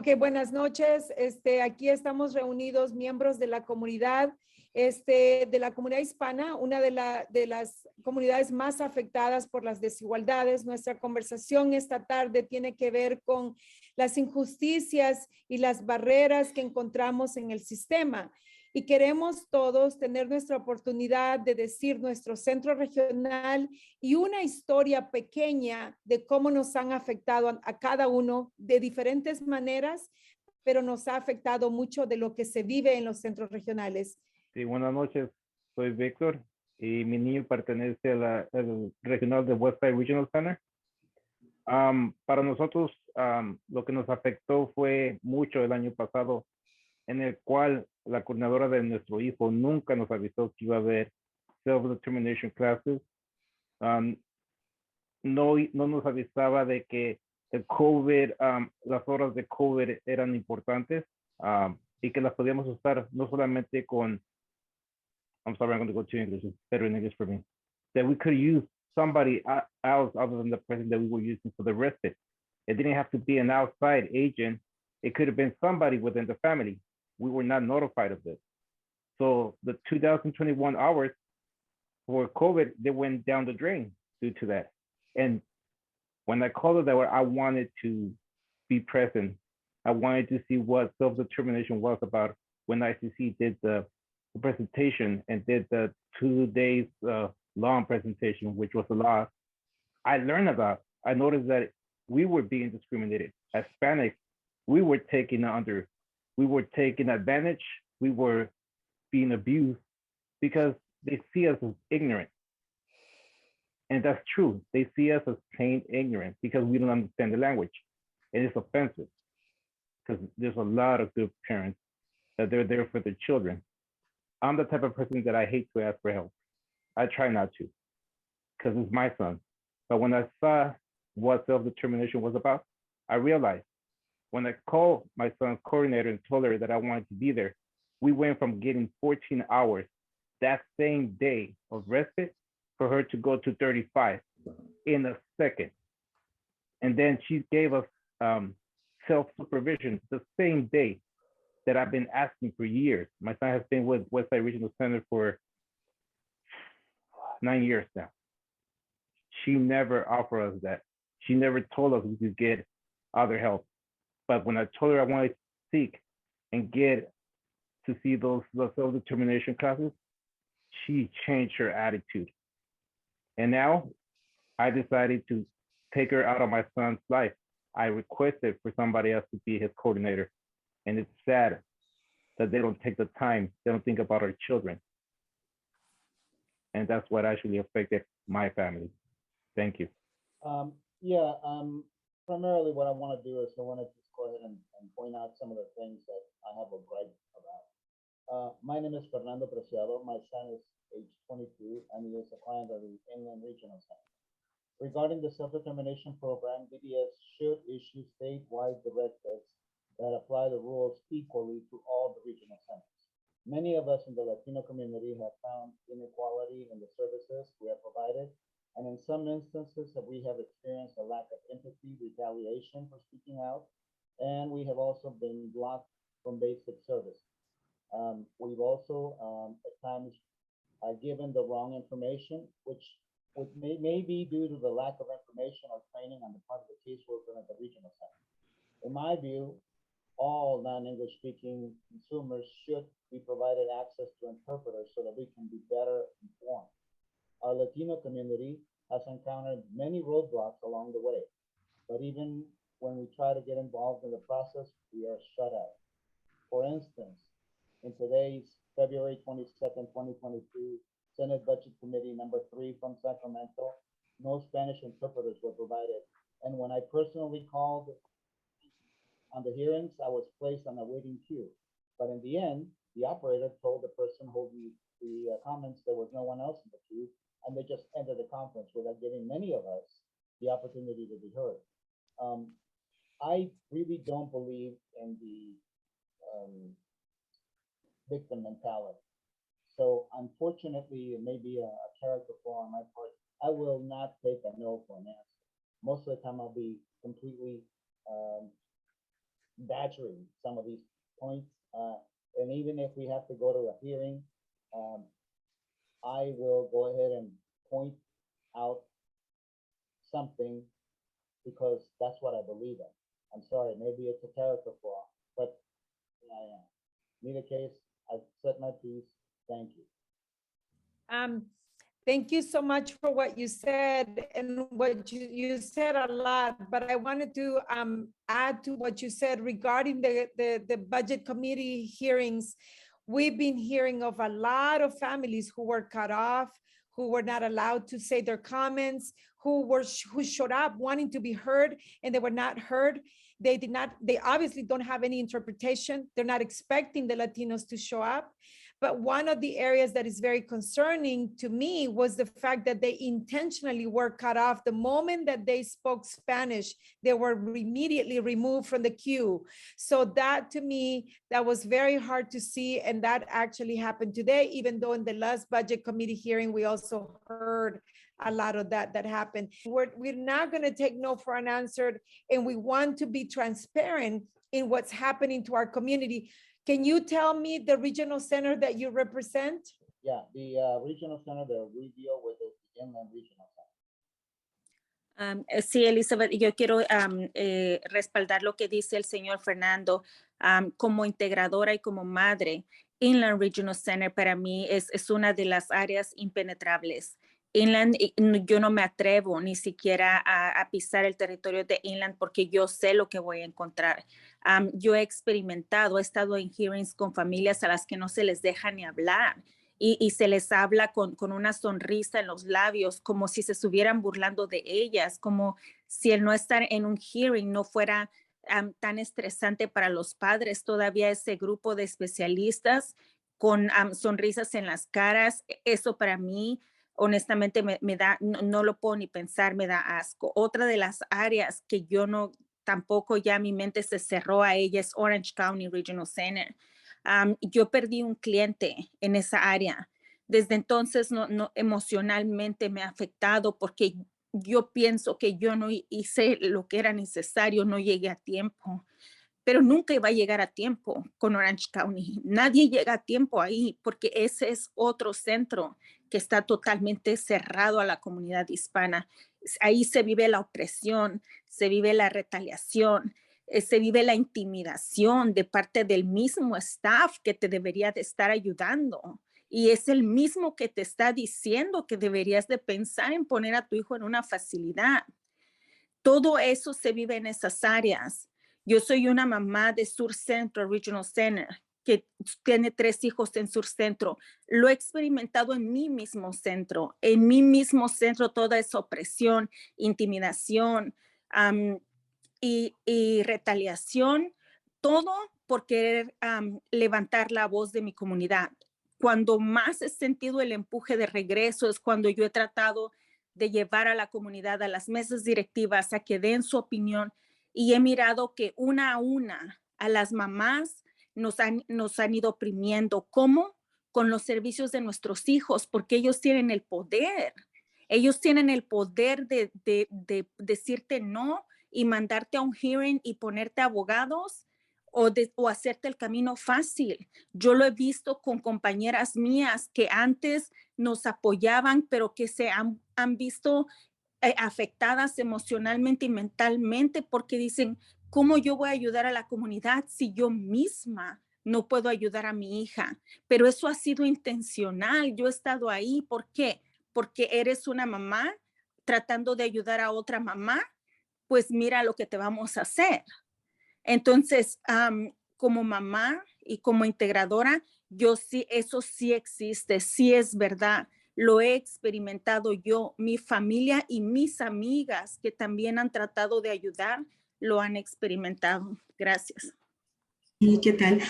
Ok, buenas noches. Aquí estamos reunidos miembros de la comunidad, de la comunidad hispana, una de las comunidades más afectadas por las desigualdades. Nuestra conversación esta tarde tiene que ver con las injusticias y las barreras que encontramos en el sistema. Y queremos todos tener nuestra oportunidad de decir nuestro centro regional y una historia pequeña de cómo nos han afectado a cada uno de diferentes maneras, pero nos ha afectado mucho de lo que se vive en los centros regionales. Sí, buenas noches. Soy Víctor y mi niño pertenece al regional de Westside Regional Center. Para nosotros, lo que nos afectó fue mucho el año pasado, en el cual la coordinadora de nuestro hijo nunca nos avisó que iba a haber self-determination classes. No nos avisaba de que el COVID, las horas de COVID eran importantes y que las podíamos usar no solamente con, I'm sorry, I'm going to go to English, it's better in English for me, that we could use somebody else other than the person that we were using for the respite. It didn't have to be an outside agent. It could have been somebody within the family. We were not notified of this. So the 2021 hours for COVID, they went down the drain due to that. And when I called it that way, I wanted to be present. I wanted to see what self-determination was about when ICC did the presentation and did the 2 days long presentation, which was a lot. I learned about, I noticed that we were being discriminated. As Hispanics, we were taken advantage, we were being abused because they see us as ignorant. And that's true. They see us as plain ignorant because we don't understand the language. And it's offensive because there's a lot of good parents that they're there for their children. I'm the type of person that I hate to ask for help. I try not to because it's my son. But when I saw what self-determination was about, I realized when I called my son's coordinator and told her that I wanted to be there, we went from getting 14 hours that same day of respite for her to go to 35 in a second. And then she gave us self-supervision the same day that I've been asking for years. My son has been with Westside Regional Center for 9 years now. She never offered us that. She never told us we could get other help. But when I told her I wanted to seek and get to see those self-determination classes, she changed her attitude. And now I decided to take her out of my son's life. I requested for somebody else to be his coordinator. And it's sad that they don't take the time, they don't think about our children. And that's what actually affected my family. Thank you. Primarily what I want to do is I want to just go ahead and point out some of the things that I have a gripe about. My name is Fernando Preciado. My son is age 22 and he is a client of the Inland Regional Center. Regarding the self-determination program, DDS should issue statewide directives that apply the rules equally to all the regional centers. Many of us in the Latino community have found inequality in the services we have provided, and in some instances we have experienced a lack of empathy, retaliation for speaking out, and we have also been blocked from basic services. We've also at times given the wrong information, which may be due to the lack of information or training on the part of the caseworker at the regional center. In my view, all non-English speaking consumers should be provided access to interpreters so that we can be better informed. Our Latino community has encountered many roadblocks along the way, but even when we try to get involved in the process, we are shut out. For instance, in today's February 22nd, 2022, Senate Budget Committee number 3 from Sacramento, no Spanish interpreters were provided. And when I personally called on the hearings, I was placed on a waiting queue. But in the end, the operator told the person holding the comments there was no one else in the queue, and they just ended the conference without giving many of us the opportunity to be heard. I really don't believe in the victim mentality. So unfortunately, it may be a character flaw on my part. I will not take a no for an answer. Most of the time, I'll be completely bantering some of these points. And even if we have to go to a hearing, I will go ahead and point out something because that's what I believe in. I'm sorry, maybe it's a character flaw, but I am. In either case, I've said my piece. Thank you. Thank you so much for what you said, and what you said a lot, but I wanted to add to what you said regarding the budget committee hearings. We've been hearing of a lot of families who were cut off, who were not allowed to say their comments, who showed up wanting to be heard and they were not heard. They obviously don't have any interpretation. They're not expecting the Latinos to show up. But one of the areas that is very concerning to me was the fact that they intentionally were cut off. The moment that they spoke Spanish, they were immediately removed from the queue. So that, to me, that was very hard to see. And that actually happened today, even though in the last budget committee hearing, we also heard a lot of that happened. We're not going to take no for an answer, and we want to be transparent in what's happening to our community. Can you tell me the regional center that you represent? Yeah, the regional center that we deal with is the Inland Regional Center. Sí, Elizabeth, yo quiero respaldar lo que dice el señor Fernando. Como integradora y como madre, Inland Regional Center para mí es una de las áreas impenetrables. Inland, yo no me atrevo ni siquiera a pisar el territorio de Inland porque yo sé lo que voy a encontrar. Yo he experimentado, he estado en hearings con familias a las que no se les deja ni hablar y se les habla con una sonrisa en los labios, como si se estuvieran burlando de ellas, como si el no estar en un hearing no fuera tan estresante para los padres. Todavía ese grupo de especialistas con sonrisas en las caras, eso para mí honestamente me da, no lo puedo ni pensar, me da asco. Otra de las áreas que yo no, tampoco ya mi mente se cerró a ella es Orange County Regional Center. Yo perdí un cliente en esa área. Desde entonces no emocionalmente me ha afectado porque yo pienso que yo no hice lo que era necesario, no llegué a tiempo. Pero nunca iba a llegar a tiempo con Orange County. Nadie llega a tiempo ahí porque ese es otro centro que está totalmente cerrado a la comunidad hispana. Ahí se vive la opresión, se vive la retaliación, se vive la intimidación de parte del mismo staff que te debería de estar ayudando. Y es el mismo que te está diciendo que deberías de pensar en poner a tu hijo en una facilidad. Todo eso se vive en esas áreas. Yo soy una mamá de Sur Centro Regional Center que tiene 3 hijos en Sur Centro. Lo he experimentado en mi mismo centro. En mi mismo centro toda esa opresión, intimidación y retaliación, todo por querer levantar la voz de mi comunidad. Cuando más he sentido el empuje de regreso es cuando yo he tratado de llevar a la comunidad, a las mesas directivas, a que den su opinión. Y he mirado que una a una a las mamás nos han ido oprimiendo. ¿Cómo? Con los servicios de nuestros hijos, porque ellos tienen el poder. Ellos tienen el poder de decirte no y mandarte a un hearing y ponerte abogados o hacerte el camino fácil. Yo lo he visto con compañeras mías que antes nos apoyaban, pero que se han visto afectadas emocionalmente y mentalmente porque dicen, ¿cómo yo voy a ayudar a la comunidad si yo misma no puedo ayudar a mi hija? Pero eso ha sido intencional. Yo he estado ahí. ¿Por qué? Porque eres una mamá tratando de ayudar a otra mamá. Pues mira lo que te vamos a hacer. Entonces, como mamá y como integradora, yo sí, eso sí existe, sí es verdad. Lo he experimentado yo, mi familia y mis amigas que también han tratado de ayudar, lo han experimentado. Gracias. ¿Y qué tal?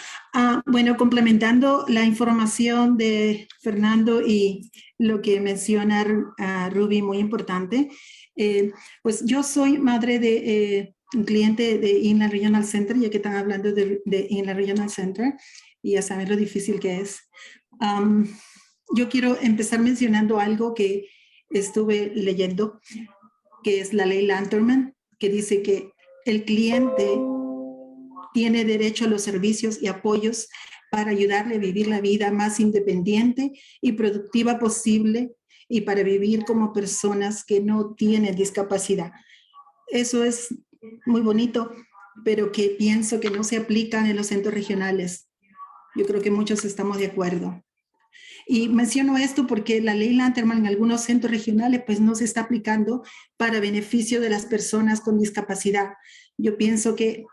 Bueno, complementando la información de Fernando y lo que menciona Ruby, muy importante, pues yo soy madre de un cliente de Inland Regional Center, ya que están hablando de Inland Regional Center, y ya saben lo difícil que es. Yo quiero empezar mencionando algo que estuve leyendo, que es la ley Lanterman, que dice que el cliente tiene derecho a los servicios y apoyos para ayudarle a vivir la vida más independiente y productiva posible y para vivir como personas que no tienen discapacidad. Eso es muy bonito, pero que pienso que no se aplican en los centros regionales. Yo creo que muchos estamos de acuerdo. Y menciono esto porque la ley Lanterman en algunos centros regionales pues no se está aplicando para beneficio de las personas con discapacidad. Yo pienso que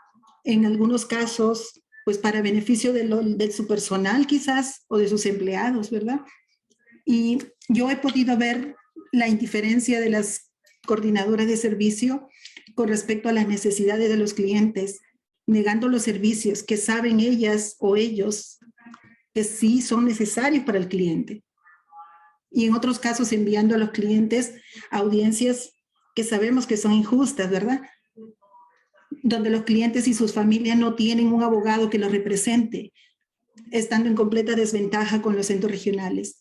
en algunos casos pues para beneficio de su personal quizás o de sus empleados, ¿verdad? Y yo he podido ver la indiferencia de las coordinadoras de servicio con respecto a las necesidades de los clientes, negando los servicios que saben ellas o ellos que sí son necesarios para el cliente. Y en otros casos enviando a los clientes a audiencias que sabemos que son injustas, ¿verdad? Donde los clientes y sus familias no tienen un abogado que los represente, estando en completa desventaja con los centros regionales.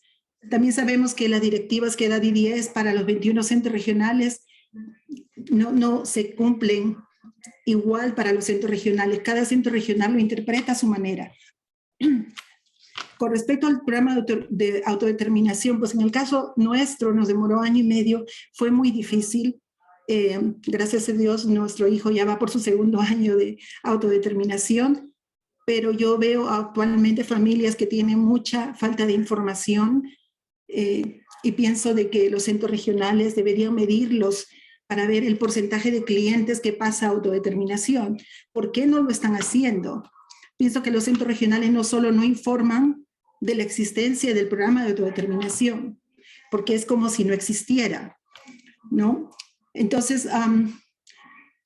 También sabemos que las directivas que da DDS para los 21 centros regionales no se cumplen igual para los centros regionales. Cada centro regional lo interpreta a su manera. Con respecto al programa de autodeterminación, pues en el caso nuestro nos demoró 1 año y medio, fue muy difícil. Gracias a Dios, nuestro hijo ya va por su 2º año de autodeterminación, pero yo veo actualmente familias que tienen mucha falta de información y pienso de que los centros regionales deberían medirlos para ver el porcentaje de clientes que pasa a autodeterminación. ¿Por qué no lo están haciendo? Pienso que los centros regionales no solo no informan de la existencia del programa de autodeterminación, porque es como si no existiera, ¿no? Entonces,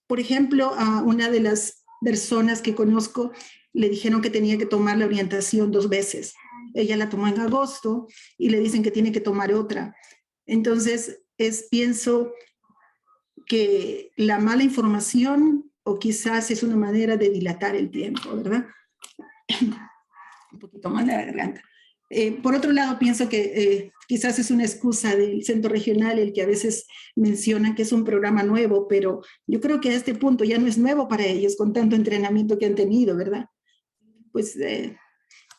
por ejemplo, a una de las personas que conozco le dijeron que tenía que tomar la orientación 2 veces. Ella la tomó en agosto y le dicen que tiene que tomar otra. Entonces, pienso que la mala información o quizás es una manera de dilatar el tiempo, ¿verdad? Un poquito más de la garganta. Por otro lado, pienso que quizás es una excusa del centro regional el que a veces mencionan que es un programa nuevo, pero yo creo que a este punto ya no es nuevo para ellos con tanto entrenamiento que han tenido, ¿verdad? Pues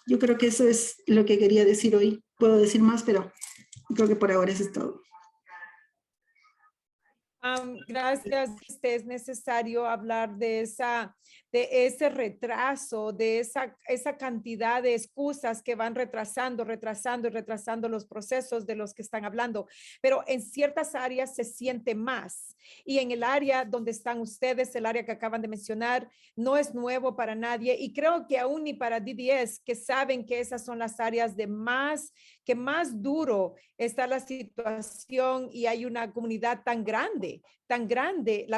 yo creo que eso es lo que quería decir hoy. Puedo decir más, pero creo que por ahora eso es todo. Gracias. Es necesario hablar de ese retraso, de esa cantidad de excusas que van retrasando los procesos de los que están hablando. Pero en ciertas áreas se siente más. Y en el área donde están ustedes, el área que acaban de mencionar, no es nuevo para nadie. Y creo que aún ni para DDS, que saben que esas son las áreas que más duro está la situación y hay una comunidad tan grande,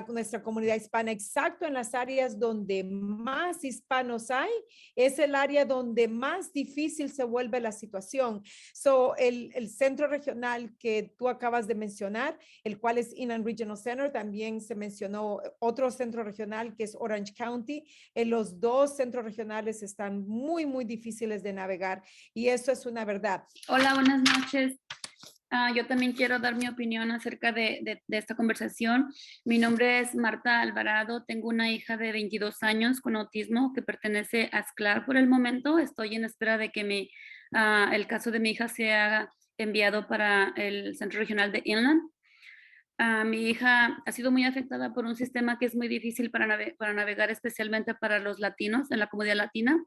nuestra comunidad hispana, exacto en las áreas donde más hispanos hay, es el área donde más difícil se vuelve la situación. El centro regional que tú acabas de mencionar, el cual es Inland Regional Center, también se mencionó otro centro regional que es Orange County. Los 2 centros regionales están muy, muy difíciles de navegar y eso es una verdad. Hola, buenas noches. Yo también quiero dar mi opinión acerca de esta conversación. Mi nombre es Marta Alvarado. Tengo una hija de 22 años con autismo que pertenece a SCLAR por el momento. Estoy en espera de que el caso de mi hija sea enviado para el Centro Regional de Inland. Mi hija ha sido muy afectada por un sistema que es muy difícil para navegar, especialmente para los latinos en la comunidad latina.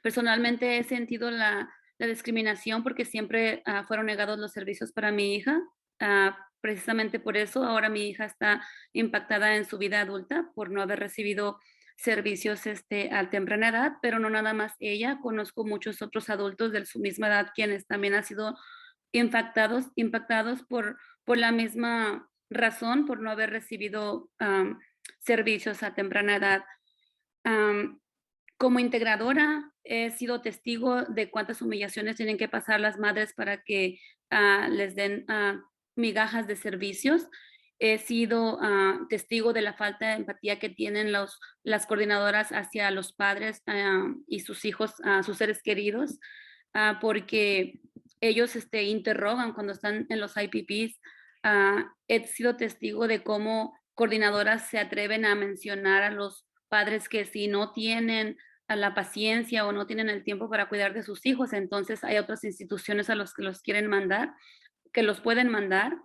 Personalmente he sentido la discriminación porque siempre fueron negados los servicios para mi hija. Precisamente por eso ahora mi hija está impactada en su vida adulta por no haber recibido servicios a temprana edad, pero no nada más ella. Conozco muchos otros adultos de su misma edad quienes también han sido impactados por la misma razón, por no haber recibido servicios a temprana edad. Como integradora, he sido testigo de cuántas humillaciones tienen que pasar las madres para que les den migajas de servicios. He sido testigo de la falta de empatía que tienen las coordinadoras hacia los padres y sus hijos, sus seres queridos, porque ellos interrogan cuando están en los IPPs. He sido testigo de cómo coordinadoras se atreven a mencionar a los padres que si no tienen la paciencia o no tienen el tiempo para cuidar de sus hijos, entonces hay otras instituciones a los que los quieren mandar, que los pueden mandar,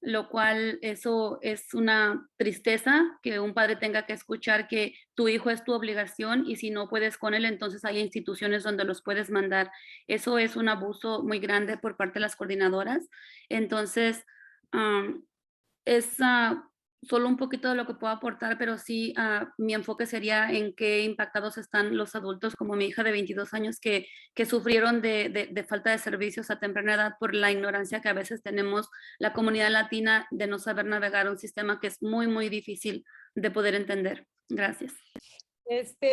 lo cual eso es una tristeza que un padre tenga que escuchar que tu hijo es tu obligación y si no puedes con él, entonces hay instituciones donde los puedes mandar. Eso es un abuso muy grande por parte de las coordinadoras. Entonces, es solo un poquito de lo que puedo aportar, pero sí mi enfoque sería en qué impactados están los adultos, como mi hija de 22 años que sufrieron de falta de servicios a temprana edad por la ignorancia que a veces tenemos la comunidad latina de no saber navegar un sistema que es muy, muy difícil de poder entender. Gracias.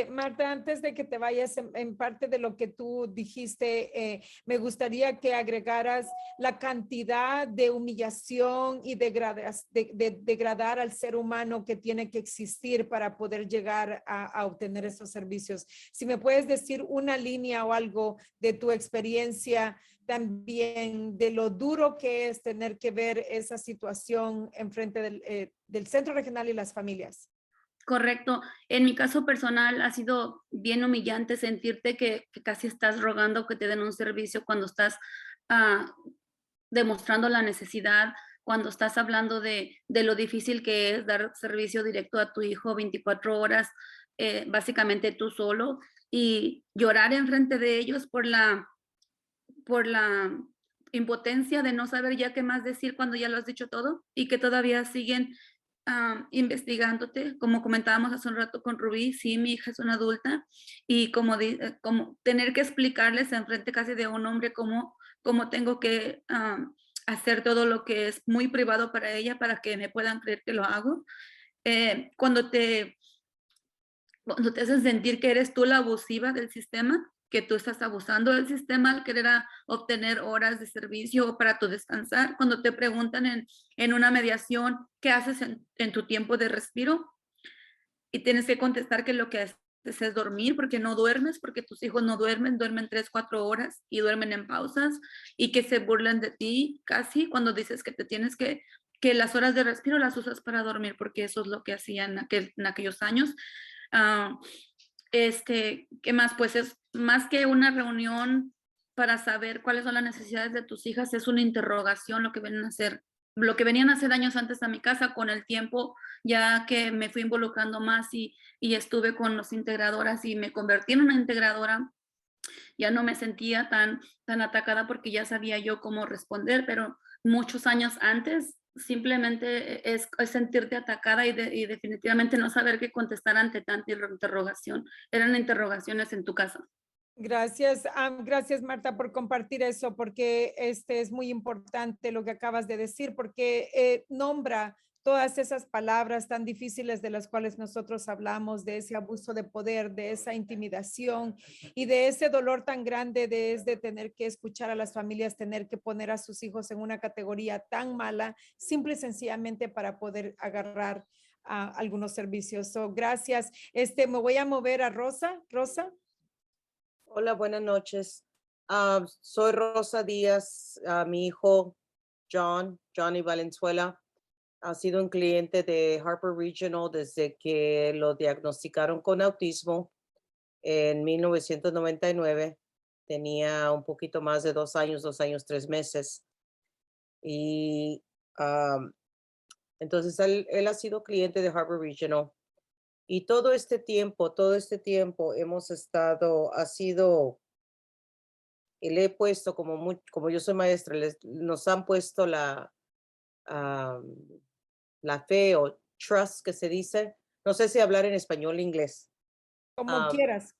Marta, antes de que te vayas en parte de lo que tú dijiste, me gustaría que agregaras la cantidad de humillación y degradar al ser humano que tiene que existir para poder llegar a obtener esos servicios. Si me puedes decir una línea o algo de tu experiencia también de lo duro que es tener que ver esa situación enfrente del centro regional y las familias. Correcto. En mi caso personal ha sido bien humillante sentirte que casi estás rogando que te den un servicio cuando estás demostrando la necesidad, cuando estás hablando de lo difícil que es dar servicio directo a tu hijo 24 horas, básicamente tú solo, y llorar enfrente de ellos por la impotencia de no saber ya qué más decir cuando ya lo has dicho todo y que todavía siguen investigándote, como comentábamos hace un rato con Rubí, sí, mi hija es una adulta y como tener que explicarles enfrente casi de un hombre cómo tengo que hacer todo lo que es muy privado para ella para que me puedan creer que lo hago. Cuando te hacen sentir que eres tú la abusiva del sistema, que tú estás abusando del sistema al querer obtener horas de servicio para tu descansar, cuando te preguntan en una mediación qué haces en tu tiempo de respiro y tienes que contestar que lo que haces es dormir porque no duermes, porque tus hijos no duermen 3, 4 horas y duermen en pausas y que se burlan de ti casi cuando dices que te tienes que las horas de respiro las usas para dormir porque eso es lo que hacían en aquellos años. ¿Qué más? Pues es más que una reunión para saber cuáles son las necesidades de tus hijas, es una interrogación lo que venían a hacer años antes a mi casa. Con el tiempo, ya que me fui involucrando más y estuve con los integradoras y me convertí en una integradora, ya no me sentía tan atacada porque ya sabía yo cómo responder, pero muchos años antes simplemente es sentirte atacada y definitivamente no saber qué contestar ante tanta interrogación. Eran interrogaciones en tu casa. Gracias, gracias Marta por compartir eso, porque es muy importante lo que acabas de decir, porque nombra todas esas palabras tan difíciles de las cuales nosotros hablamos, de ese abuso de poder, de esa intimidación y de ese dolor tan grande de tener que escuchar a las familias, tener que poner a sus hijos en una categoría tan mala, simple y sencillamente para poder agarrar algunos servicios. Gracias. Me voy a mover a Rosa. Rosa. Hola, buenas noches. Soy Rosa Díaz. Mi hijo Johnny Valenzuela, ha sido un cliente de Harper Regional desde que lo diagnosticaron con autismo en 1999. Tenía un poquito más de 2 años, 3 meses. Y entonces él ha sido cliente de Harper Regional. Y todo este tiempo hemos estado, y le he puesto como yo soy maestra, nos han puesto la fe o trust que se dice. No sé si hablar en español o inglés. Como quieras.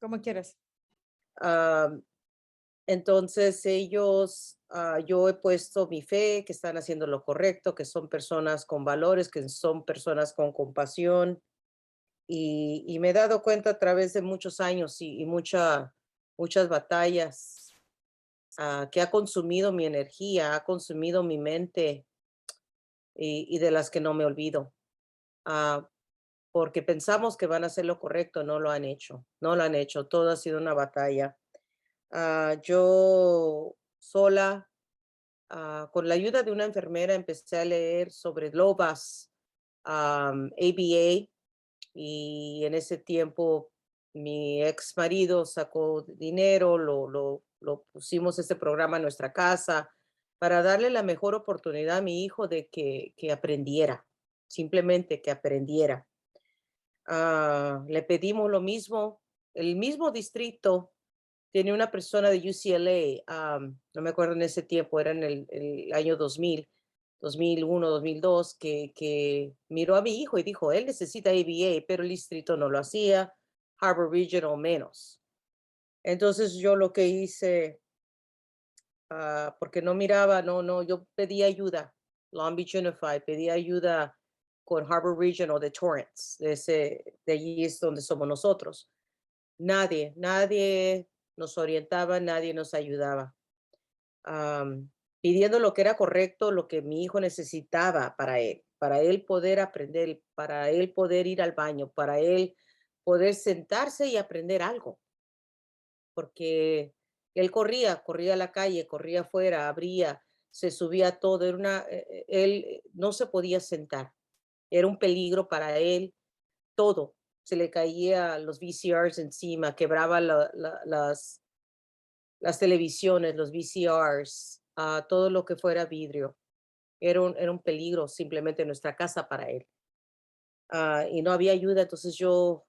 Entonces yo he puesto mi fe, que están haciendo lo correcto, que son personas con valores, que son personas con compasión. Y me he dado cuenta a través de muchos años y muchas batallas que ha consumido mi energía, ha consumido mi mente y de las que no me olvido. Porque pensamos que van a hacer lo correcto, no lo han hecho, todo ha sido una batalla. Yo sola, con la ayuda de una enfermera, empecé a leer sobre LOBAS, ABA, y en ese tiempo mi ex marido sacó dinero, lo pusimos este programa en nuestra casa para darle la mejor oportunidad a mi hijo de que aprendiera, simplemente que aprendiera. Le pedimos lo mismo, el mismo distrito tiene una persona de UCLA, no me acuerdo en ese tiempo, era en el año 2001, 2002, que miró a mi hijo y dijo, él necesita ABA, pero el distrito no lo hacía, Harbor Regional menos. Entonces yo lo que hice, porque no miraba, yo pedí ayuda, Long Beach Unified, pedí ayuda con Harbor Regional de Torrance, de allí es donde somos nosotros. Nadie nos orientaba, nadie nos ayudaba. Pidiendo lo que era correcto, lo que mi hijo necesitaba para él poder aprender, para él poder ir al baño, para él poder sentarse y aprender algo. Porque él corría a la calle, corría afuera, abría, se subía todo, él no se podía sentar. Era un peligro para él, todo. Se le caía los VCRs encima, quebraba las televisiones, los VCRs, todo lo que fuera vidrio. Era un peligro simplemente en nuestra casa para él. Y no había ayuda, entonces yo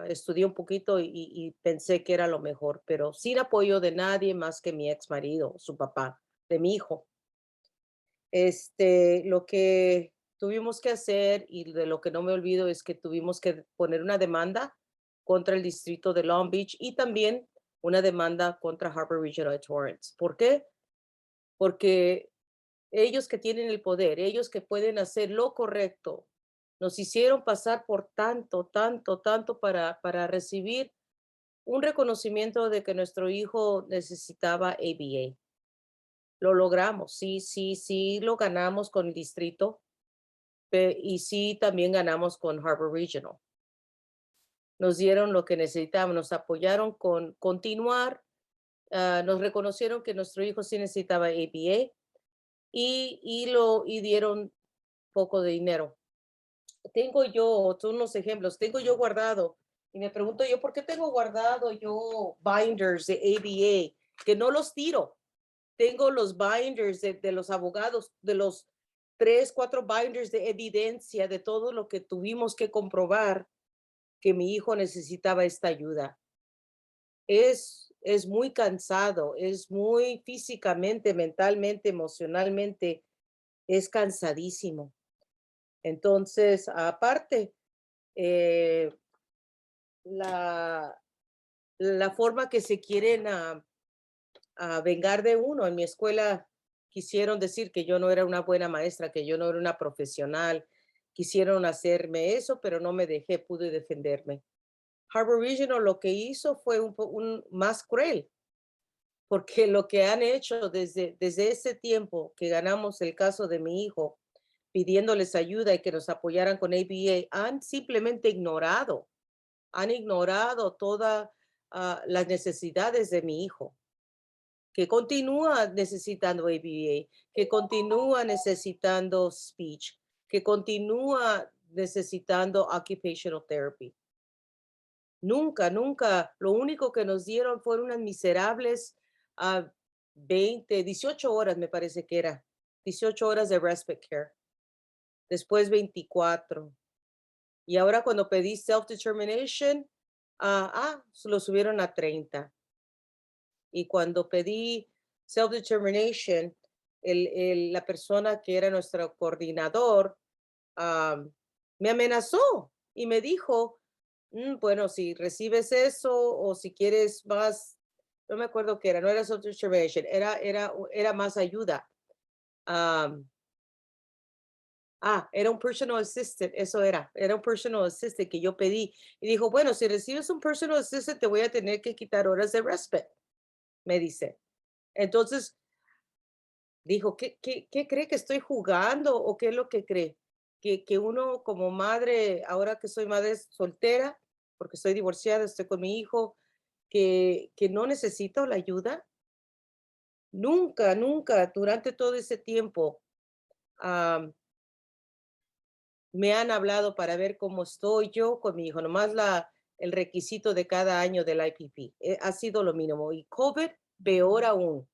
estudié un poquito y pensé que era lo mejor, pero sin apoyo de nadie más que mi ex marido, su papá, de mi hijo. Lo que tuvimos que hacer y de lo que no me olvido es que tuvimos que poner una demanda contra el distrito de Long Beach y también una demanda contra Harbor Regional Torrance. ¿Por qué? Porque ellos que tienen el poder, ellos que pueden hacer lo correcto, nos hicieron pasar por tanto para recibir un reconocimiento de que nuestro hijo necesitaba ABA. Lo logramos, sí, lo ganamos con el distrito y sí también ganamos con Harbor Regional. Nos dieron lo que necesitábamos, nos apoyaron con continuar, nos reconocieron que nuestro hijo sí necesitaba ABA y dieron poco de dinero. Tengo yo unos ejemplos, tengo yo guardado y me pregunto yo, ¿por qué tengo guardado yo binders de ABA que no los tiro? Tengo los binders de los abogados, de los 3, 4 binders de evidencia de todo lo que tuvimos que comprobar que mi hijo necesitaba esta ayuda. Es muy cansado, es muy físicamente, mentalmente, emocionalmente, es cansadísimo. Entonces, aparte, la forma que se quieren vengar de uno. En mi escuela quisieron decir que yo no era una buena maestra, que yo no era una profesional. Quisieron hacerme eso, pero no me dejé, pude defenderme. Harbor Regional lo que hizo fue un más cruel, porque lo que han hecho desde ese tiempo que ganamos el caso de mi hijo, pidiéndoles ayuda y que nos apoyaran con ABA, han simplemente ignorado todas las necesidades de mi hijo, que continúa necesitando ABA, que continúa necesitando speech, que continúa necesitando occupational therapy. Nunca, lo único que nos dieron fueron unas miserables 18 horas, me parece que era, 18 horas de respite care. Después 24. Y ahora cuando pedí self-determination, lo subieron a 30. Y cuando pedí self-determination, la persona que era nuestro coordinador me amenazó y me dijo, bueno, si recibes eso o si quieres más, no me acuerdo qué era, no era self-determination, era más ayuda. Era un personal assistant, eso era un personal assistant que yo pedí. Y dijo, bueno, si recibes un personal assistant, te voy a tener que quitar horas de respite, me dice. Entonces, dijo, ¿qué cree que estoy jugando o qué es lo que cree? Que uno como madre, ahora que soy madre soltera, porque estoy divorciada, estoy con mi hijo, que no necesito la ayuda. Nunca, durante todo ese tiempo, me han hablado para ver cómo estoy yo con mi hijo, nomás el requisito de cada año del IPP. Ha sido lo mínimo. Y COVID, peor aún.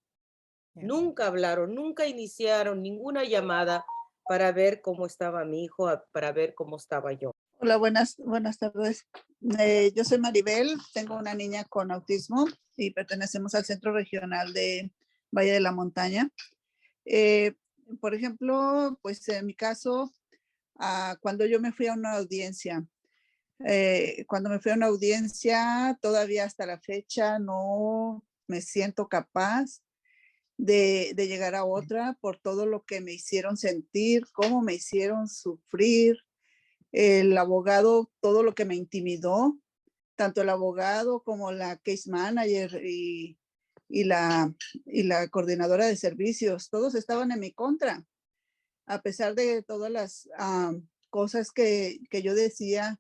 Nunca hablaron, nunca iniciaron ninguna llamada para ver cómo estaba mi hijo, para ver cómo estaba yo. Hola, buenas tardes. Yo soy Maribel, tengo una niña con autismo y pertenecemos al Centro Regional de Valle de la Montaña. Por ejemplo, pues en mi caso, cuando yo me fui a una audiencia, todavía hasta la fecha no me siento capaz de llegar a otra por todo lo que me hicieron sentir, cómo me hicieron sufrir. El abogado, todo lo que me intimidó, tanto el abogado como la case manager y la coordinadora de servicios, todos estaban en mi contra. A pesar de todas las cosas que yo decía,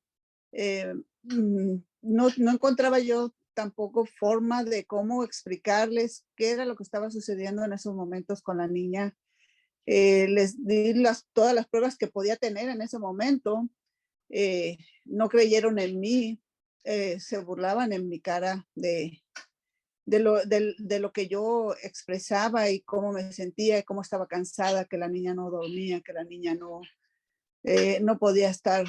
no encontraba yo tampoco forma de cómo explicarles qué era lo que estaba sucediendo en esos momentos con la niña. Les di todas las pruebas que podía tener en ese momento. No creyeron en mí, se burlaban en mi cara de lo que yo expresaba y cómo me sentía, y cómo estaba cansada, que la niña no dormía, que la niña no podía estar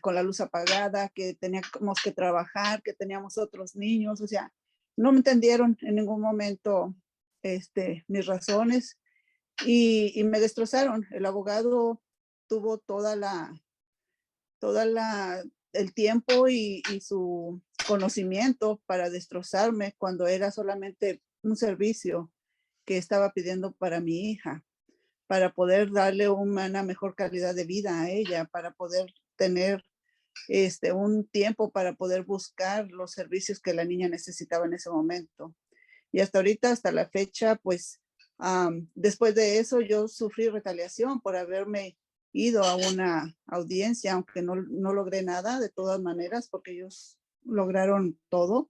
con la luz apagada, que teníamos que trabajar, que teníamos otros niños. O sea, no me entendieron en ningún momento mis razones y me destrozaron. El abogado tuvo el tiempo y su conocimiento para destrozarme cuando era solamente un servicio que estaba pidiendo para mi hija, para poder darle una mejor calidad de vida a ella, para poder tener un tiempo para poder buscar los servicios que la niña necesitaba en ese momento. Y hasta ahorita, hasta la fecha, pues después de eso yo sufrí retaliación por haberme ido a una audiencia, aunque no logré nada de todas maneras, porque ellos lograron todo.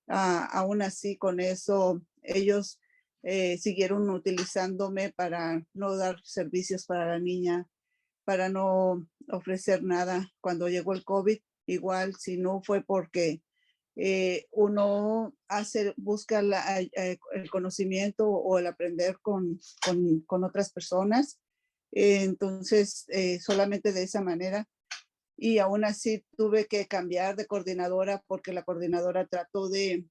Aún así, con eso, ellos siguieron utilizándome para no dar servicios para la niña, para no ofrecer nada. Cuando llegó el COVID, igual, si no fue porque uno busca el conocimiento o el aprender con otras personas. Entonces, solamente de esa manera. Y aún así tuve que cambiar de coordinadora porque la coordinadora trató de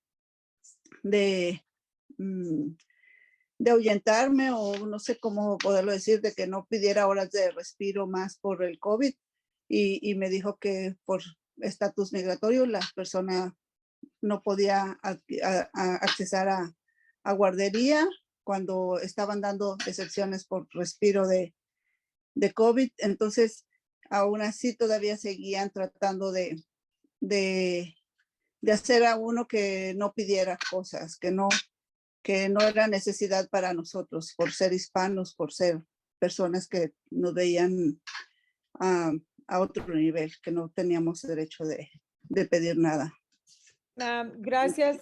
ahuyentarme, o no sé cómo poderlo decir, de que no pidiera horas de respiro más por el COVID. Y me dijo que por estatus migratorio la persona no podía accesar a guardería cuando estaban dando excepciones por respiro de COVID. Entonces, aún así todavía seguían tratando de hacer a uno que no pidiera cosas, que no era necesidad para nosotros, por ser hispanos, por ser personas que nos veían a otro nivel, que no teníamos derecho de pedir nada. Gracias,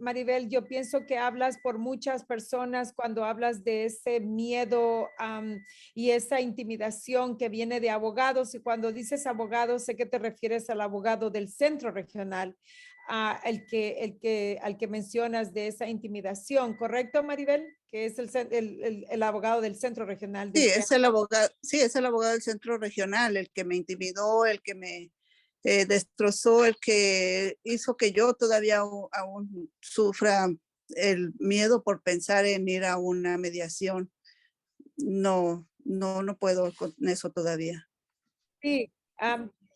Maribel. Yo pienso que hablas por muchas personas cuando hablas de ese miedo y esa intimidación que viene de abogados. Y cuando dices abogados, sé que te refieres al abogado del centro regional, al que mencionas de esa intimidación, ¿correcto, Maribel? Que es el abogado del centro regional. Sí, es el abogado del centro regional, el que me intimidó, el que me destrozó, el que hizo que yo todavía aún sufra el miedo por pensar en ir a una mediación. No puedo con eso todavía. Sí,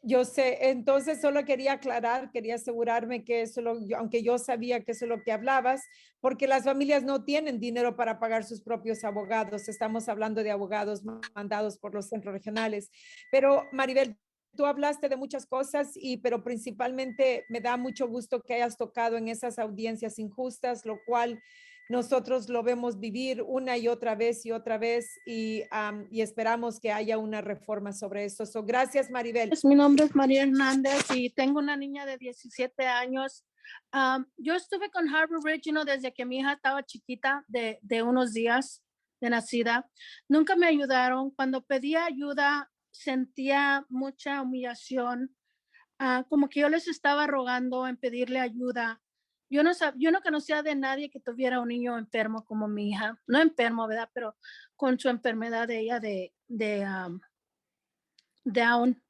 yo sé, entonces solo quería aclarar, quería asegurarme que eso, aunque yo sabía que eso es lo que hablabas, porque las familias no tienen dinero para pagar sus propios abogados. Estamos hablando de abogados mandados por los centros regionales. Pero Maribel, tú hablaste de muchas cosas, pero principalmente me da mucho gusto que hayas tocado en esas audiencias injustas, lo cual nosotros lo vemos vivir una y otra vez y esperamos que haya una reforma sobre esto. Gracias, Maribel. Mi nombre es María Hernández y tengo una niña de 17 años. Yo estuve con Harbor Regional desde que mi hija estaba chiquita, de unos días de nacida. Nunca me ayudaron. Cuando pedía ayuda, sentía mucha humillación, como que yo les estaba rogando en pedirle ayuda. Yo no conocía de nadie que tuviera un niño enfermo como mi hija, no enfermo, ¿verdad? Pero con su enfermedad de ella de Down,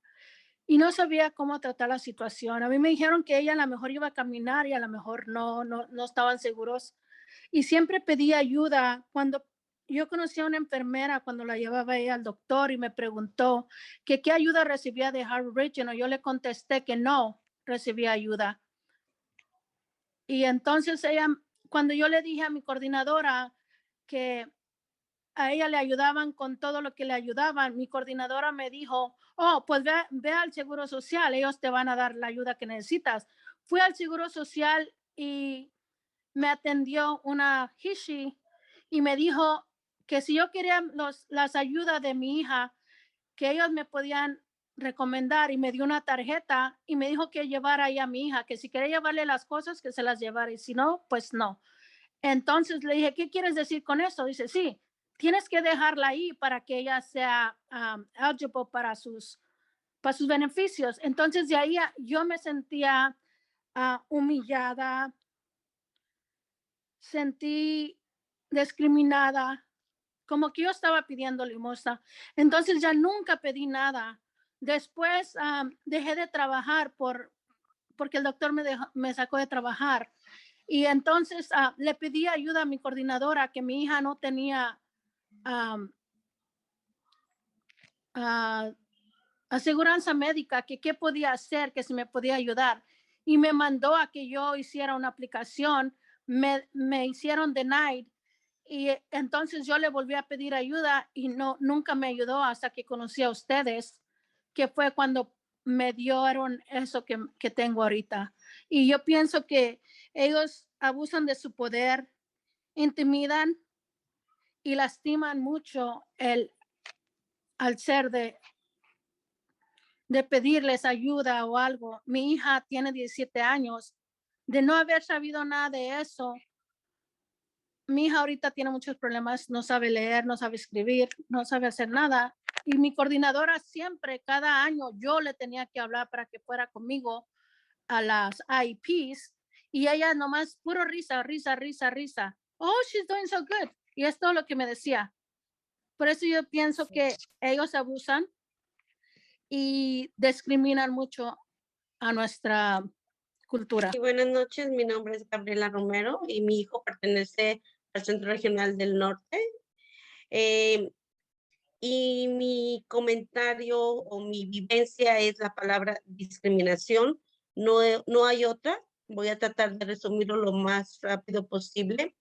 y no sabía cómo tratar la situación. A mí me dijeron que ella a lo mejor iba a caminar y a lo mejor no estaban seguros. Y siempre pedí ayuda. Cuando yo conocí a una enfermera, cuando la llevaba ella al doctor y me preguntó que qué ayuda recibía de Harvard Regional, yo le contesté que no recibía ayuda. Y entonces ella, cuando yo le dije a mi coordinadora que a ella le ayudaban con todo lo que le ayudaban, mi coordinadora me dijo, oh, pues ve al Seguro Social, ellos te van a dar la ayuda que necesitas. Fui al Seguro Social y me atendió una Hishi y me dijo que si yo quería las ayudas de mi hija, que ellos me podían recomendar, y me dio una tarjeta y me dijo que llevara ahí a mi hija, que si quería llevarle las cosas, que se las llevara, y si no, pues no. Entonces le dije, ¿qué quieres decir con esto? Dice, sí, tienes que dejarla ahí para que ella sea eligible para sus beneficios. Entonces de ahí yo me sentía humillada, sentí discriminada, como que yo estaba pidiendo limosna. Entonces ya nunca pedí nada. Después dejé de trabajar porque el doctor me sacó de trabajar. Y entonces le pedí ayuda a mi coordinadora, que mi hija no tenía aseguranza médica, que qué podía hacer, que si me podía ayudar. Y me mandó a que yo hiciera una aplicación. Me hicieron denied. Y entonces yo le volví a pedir ayuda y nunca me ayudó hasta que conocí a ustedes, que fue cuando me dieron eso que tengo ahorita. Y yo pienso que ellos abusan de su poder, intimidan y lastiman mucho al ser de pedirles ayuda o algo. Mi hija tiene 17 años. De no haber sabido nada de eso, mi hija ahorita tiene muchos problemas, no sabe leer, no sabe escribir, no sabe hacer nada. Y mi coordinadora siempre, cada año, yo le tenía que hablar para que fuera conmigo a las IEPs, y ella nomás puro risa. Oh, she's doing so good. Y es todo lo que me decía. Por eso yo pienso que ellos abusan y discriminan mucho a nuestra cultura. Y buenas noches, mi nombre es Gabriela Romero y mi hijo pertenece al Centro Regional del Norte. Y mi comentario o mi vivencia es la palabra discriminación. No hay otra. Voy a tratar de resumirlo lo más rápido posible.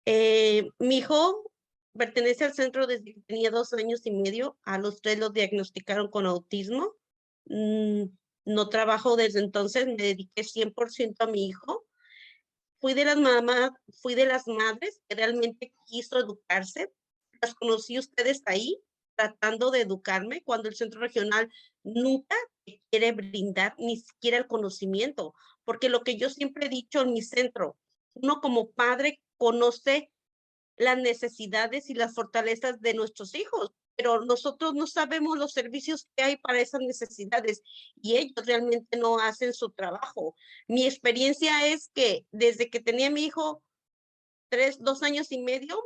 Mi hijo pertenece al centro desde que tenía 2 años y medio. A los 3 lo diagnosticaron con autismo. No trabajo desde entonces, me dediqué 100% a mi hijo. Fui de las madres que realmente quiso educarse. Las conocí ustedes ahí, tratando de educarme, cuando el centro regional nunca quiere brindar ni siquiera el conocimiento, porque lo que yo siempre he dicho en mi centro, uno como padre conoce las necesidades y las fortalezas de nuestros hijos, pero nosotros no sabemos los servicios que hay para esas necesidades y ellos realmente no hacen su trabajo. Mi experiencia es que desde que tenía mi hijo 2 años y medio,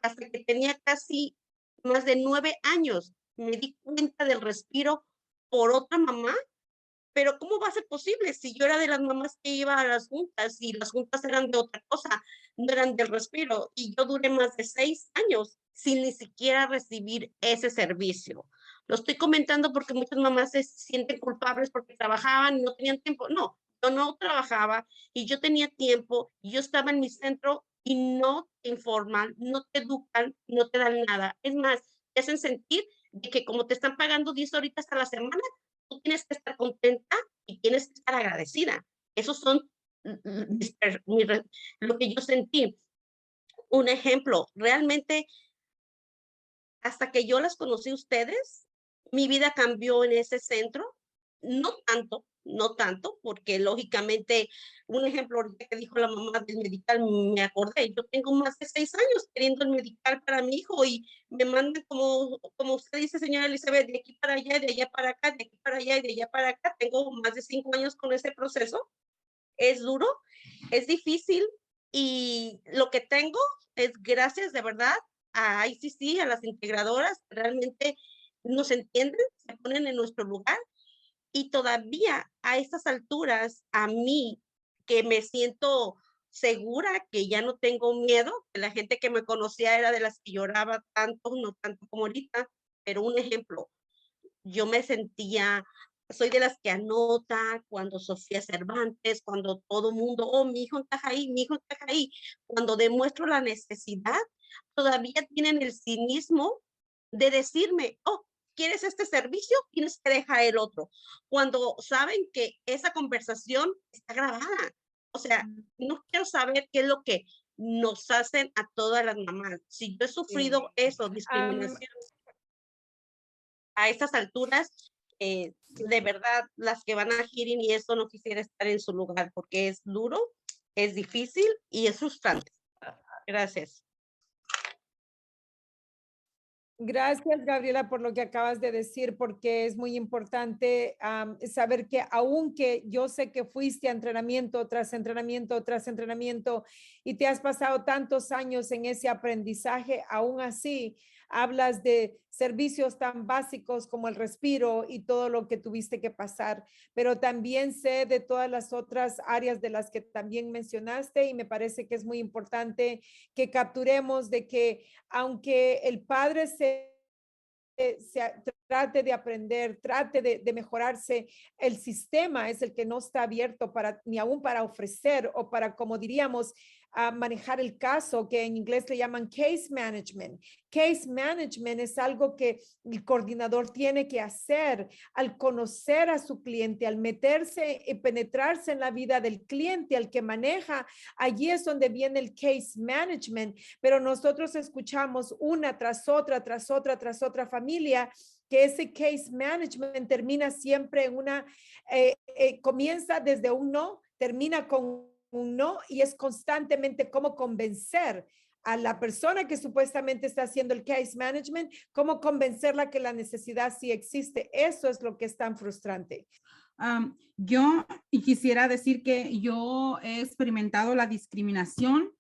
hasta que tenía casi más de 9 años, me di cuenta del respiro por otra mamá. Pero ¿cómo va a ser posible si yo era de las mamás que iba a las juntas y las juntas eran de otra cosa, no eran del respiro? Y yo duré más de 6 años sin ni siquiera recibir ese servicio. Lo estoy comentando porque muchas mamás se sienten culpables porque trabajaban y no tenían tiempo. No, yo no trabajaba y yo tenía tiempo y yo estaba en mi centro y no te informan, no te educan, no te dan nada. Es más, te hacen sentir de que como te están pagando 10 horitas a la semana, tú tienes que estar contenta y tienes que estar agradecida. Esos son lo que yo sentí. Un ejemplo, realmente, hasta que yo las conocí a ustedes, mi vida cambió en ese centro. No tanto, no tanto, porque lógicamente, un ejemplo ahorita que dijo la mamá del medical, me acordé, yo tengo más de 6 años queriendo el medical para mi hijo y me mandan como usted dice, señora Elizabeth, de aquí para allá, de allá para acá, de aquí para allá y de allá para acá. Tengo más de 5 años con ese proceso. Es duro, es difícil y lo que tengo es gracias de verdad a ICC, a las integradoras, realmente nos entienden, se ponen en nuestro lugar y todavía a estas alturas, a mí que me siento segura, que ya no tengo miedo, que la gente que me conocía era de las que lloraba tanto, no tanto como ahorita, pero un ejemplo, yo me sentía, soy de las que anota cuando Sofía Cervantes, cuando todo mundo, oh, mi hijo encaja ahí, mi hijo encaja ahí, cuando demuestro la necesidad, todavía tienen el cinismo de decirme, oh, ¿quieres este servicio? Tienes que dejar el otro. Cuando saben que esa conversación está grabada. O sea, no quiero saber qué es lo que nos hacen a todas las mamás. Si yo he sufrido eso, discriminación, a estas alturas, de verdad, las que van a hearing y eso no quisiera estar en su lugar porque es duro, es difícil y es frustrante. Gracias. Gracias, Gabriela, por lo que acabas de decir, porque es muy importante saber que aunque yo sé que fuiste a entrenamiento tras entrenamiento tras entrenamiento y te has pasado tantos años en ese aprendizaje, aún así hablas de servicios tan básicos como el respiro y todo lo que tuviste que pasar, pero también sé de todas las otras áreas de las que también mencionaste y me parece que es muy importante que capturemos de que aunque el padre trate de aprender, trate de mejorarse, el sistema es el que no está abierto para ni aún para ofrecer o para, como diríamos, manejar el caso, que en inglés le llaman case management. Case management es algo que el coordinador tiene que hacer al conocer a su cliente, al meterse y penetrarse en la vida del cliente, al que maneja. Allí es donde viene el case management, pero nosotros escuchamos una tras otra, tras otra, tras otra familia que ese case management termina siempre en una, comienza desde un no, termina con un no y es constantemente cómo convencer a la persona que supuestamente está haciendo el case management, cómo convencerla que la necesidad sí existe. Eso es lo que es tan frustrante. Yo quisiera decir que yo he experimentado la discriminación.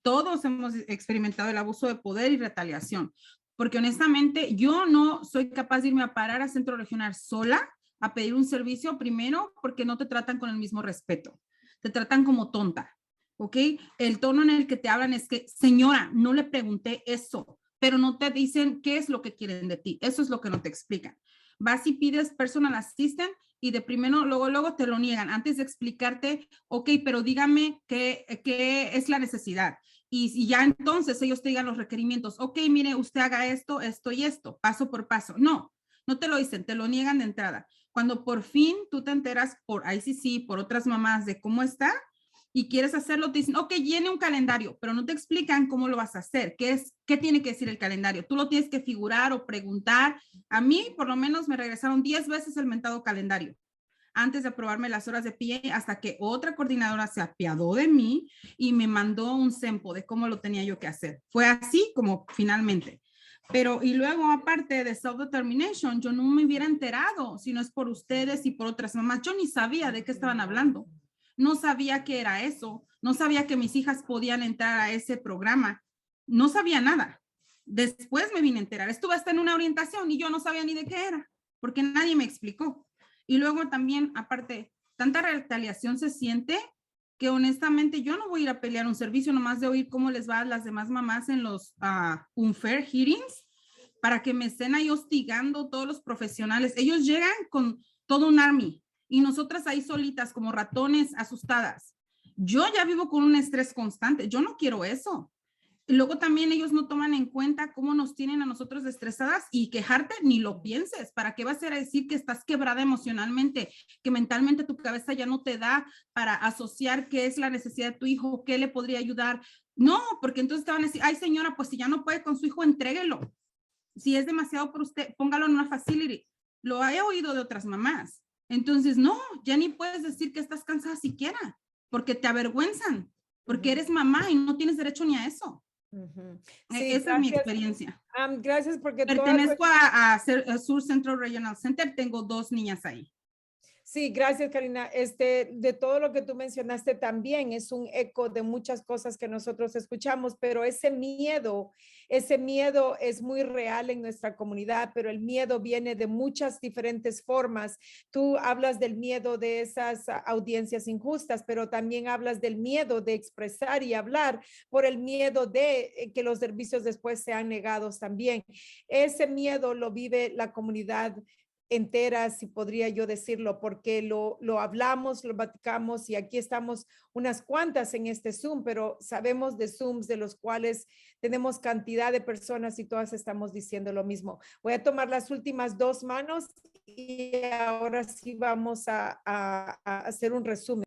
Todos hemos experimentado el abuso de poder y retaliación, porque honestamente yo no soy capaz de irme a parar a centro regional sola a pedir un servicio primero porque no te tratan con el mismo respeto. Te tratan como tonta, ¿ok? El tono en el que te hablan es que, señora, no le pregunté eso, pero no te dicen qué es lo que quieren de ti. Eso es lo que no te explican. Vas y pides personal assistant y de primero, luego te lo niegan antes de explicarte, ok, pero dígame qué es la necesidad. Y ya entonces ellos te digan los requerimientos, ok, mire, usted haga esto, esto y esto, paso por paso. No te lo dicen, te lo niegan de entrada. Cuando por fin tú te enteras por ICC, por otras mamás de cómo está y quieres hacerlo, te dicen, ok, llene un calendario, pero no te explican cómo lo vas a hacer, qué tiene que decir el calendario. Tú lo tienes que figurar o preguntar. A mí, por lo menos, me regresaron 10 veces el mentado calendario antes de aprobarme las horas de PA, hasta que otra coordinadora se apiadó de mí y me mandó un sempo de cómo lo tenía yo que hacer. Fue así como finalmente. Pero, y luego, aparte de self-determination, yo no me hubiera enterado si no es por ustedes y por otras mamás. Yo ni sabía de qué estaban hablando. No sabía qué era eso. No sabía que mis hijas podían entrar a ese programa. No sabía nada. Después me vine a enterar. Estuve hasta en una orientación y yo no sabía ni de qué era, porque nadie me explicó. Y luego también, aparte, tanta retaliación se siente que honestamente yo no voy a ir a pelear un servicio nomás de oír cómo les va a las demás mamás en los unfair hearings para que me estén ahí hostigando todos los profesionales. Ellos llegan con todo un army y nosotras ahí solitas como ratones asustadas. Yo ya vivo con un estrés constante. Yo no quiero eso. Y luego también ellos no toman en cuenta cómo nos tienen a nosotros estresadas y quejarte, ni lo pienses. ¿Para qué vas a decir que estás quebrada emocionalmente? Que mentalmente tu cabeza ya no te da para asociar qué es la necesidad de tu hijo, qué le podría ayudar. No, porque entonces te van a decir, ay señora, pues si ya no puede con su hijo, entréguelo. Si es demasiado por usted, póngalo en una facility. Lo he oído de otras mamás. Entonces, no, ya ni puedes decir que estás cansada siquiera, porque te avergüenzan, porque eres mamá y no tienes derecho ni a eso. Sí, Esa es mi gracias. experiencia. Gracias porque Pertenezco a Sur Central Regional Center, tengo 2 niñas ahí. Sí, gracias, Karina. De todo lo que tú mencionaste también es un eco de muchas cosas que nosotros escuchamos, pero ese miedo es muy real en nuestra comunidad, pero el miedo viene de muchas diferentes formas. Tú hablas del miedo de esas audiencias injustas, pero también hablas del miedo de expresar y hablar por el miedo de que los servicios después sean negados también. Ese miedo lo vive la comunidad entera, si podría yo decirlo, porque lo hablamos, lo platicamos y aquí estamos unas cuantas en este Zoom, pero sabemos de Zooms de los cuales tenemos cantidad de personas y todas estamos diciendo lo mismo. Voy a tomar las últimas 2 manos y ahora sí vamos a hacer un resumen.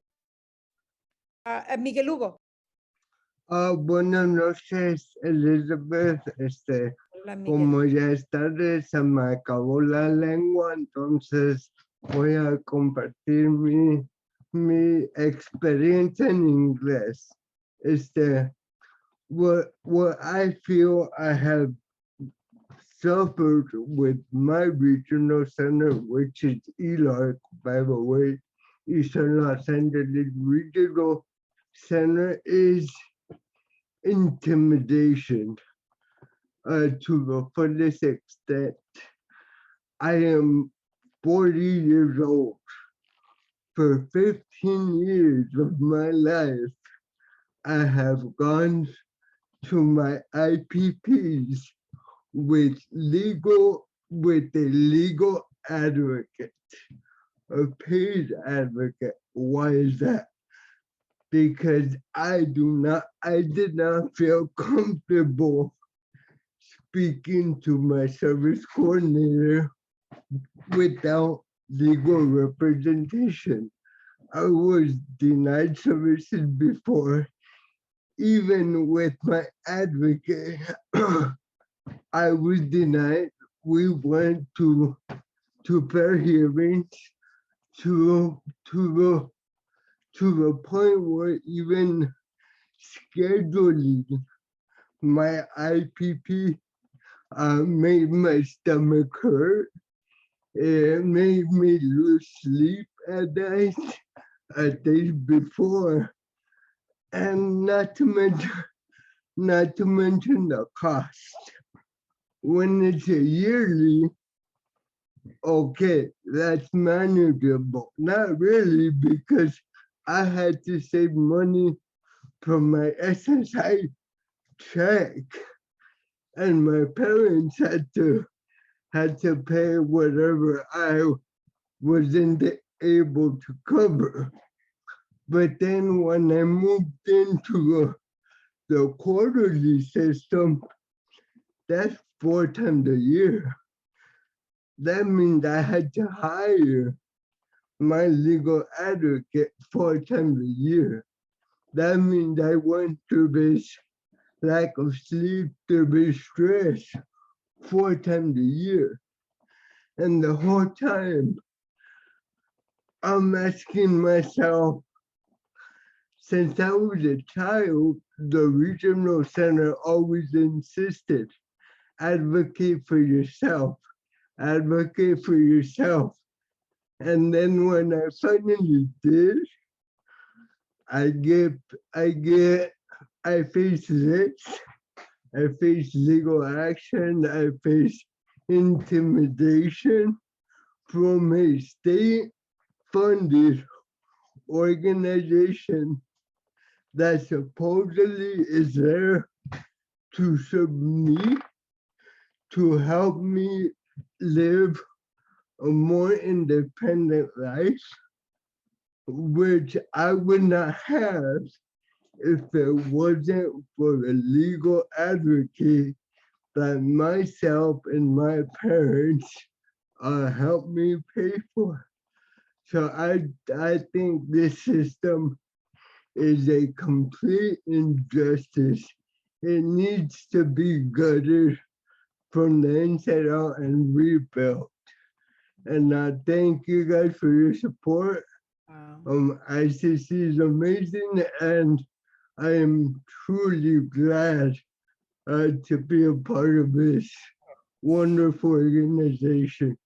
Miguel Hugo. Buenas noches, Elizabeth. Hola, Miguel. Como ya es tarde, se me acabó la lengua, entonces voy a compartir mi experiencia en inglés. What I feel I have suffered with my regional center, which is ELARC, by the way, Eastern Los Angeles Regional Center, is intimidation to the fullest extent. I am 40 years old. For 15 years of my life, I have gone to my IPPs with a legal advocate, a paid advocate. Why is that? Because I did not feel comfortable speaking to my service coordinator without legal representation. I was denied services before, even with my advocate. I was denied. We went to fair hearings to the point where even scheduling my IPP made my stomach hurt. It made me lose sleep at night, days before, and not to mention the cost. When it's a yearly, okay, that's manageable. Not really, because I had to save money from my SSI check, and my parents had to pay whatever I wasn't able to cover. But then when I moved into the quarterly system, that's 4 times a year. That means I had to hire my legal advocate 4 times a year. That means I went through this lack of sleep, through this stress 4 times a year. And the whole time I'm asking myself, since I was a child, the regional center always insisted, advocate for yourself, advocate for yourself. And then when I finally did, I face this, I face legal action, I face intimidation from a state-funded organization that supposedly is there to serve me, to help me live a more independent life, which I would not have if it wasn't for the legal advocate that myself and my parents helped me pay for. So I think this system is a complete injustice. It needs to be gutted from the inside out and rebuilt. And I thank you guys for your support. ICC is amazing, and I am truly glad to be a part of this wonderful organization.